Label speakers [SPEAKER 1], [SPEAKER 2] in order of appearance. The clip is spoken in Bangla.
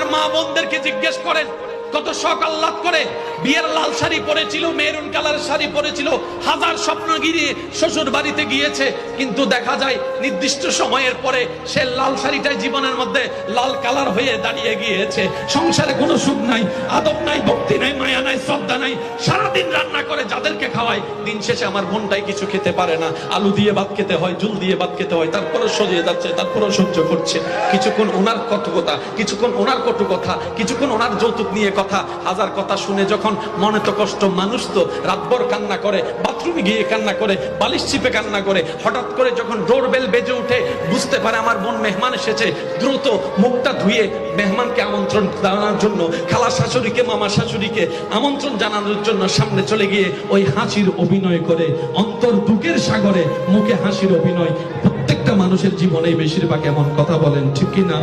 [SPEAKER 1] আমার মা বোনদেরকে জিজ্ঞেস করেন, কত শখ আহ্লাদ করে বিয়ের লাল শাড়ি পরেছিল, মেরুন কালার শাড়ি পরেছিল, হাজার স্বপ্ন গিয়ে শ্বশুর বাড়িতে গিয়েছে, কিন্তু দেখা যায় নির্দিষ্ট সময়ের পরে সে লাল শাড়িটাই জীবনের মধ্যে লাল কালার হয়ে দাঁড়িয়ে গিয়েছে। সংসারে কোনো সুখ নাই, আদব নাই, ভক্তি নাই, মায়া নাই, শ্রদ্ধা নাই। সারাদিন রান্না করে যাদেরকে খাওয়ায়, দিন শেষে আমার বোনটাই কিছু খেতে পারে না। আলু দিয়ে ভাত খেতে হয়, জুল দিয়ে ভাত খেতে হয়, তারপরে সরিয়ে যাচ্ছে, তারপরে সহ্য করছে। কিছুক্ষণ ওনার কটু কথা, কিছুক্ষণ ওনার কটু কথা, কিছুক্ষণ ওনার যৌতুক নিয়ে কথা, হাজার কথা শুনে যখন মনে তো কষ্ট, মানুষ তো রাতভর কান্না করে, বাথরুমে গিয়ে কান্না করে, বালিশ চিপে কান্না করে। হঠাৎ করে যখন ডোরবেল বেজে উঠে, বুঝতে পারে আমার বোন মেহমান এসেছে, দ্রুত মুখটা ধুয়ে মেহমানকে আমন্ত্রণ জানানোর জন্য, খালা শাশুড়িকে, মামা শাশুড়িকে আমন্ত্রণ জানানোর জন্য সামনে চলে গিয়ে ওই হাসির অভিনয় করে, অন্তর দুঃখের সাগরে মুখে হাসির অভিনয়। প্রত্যেকটা মানুষের জীবনে বেশিরভাগ এমন কথা বলেন, ঠিক কিনা?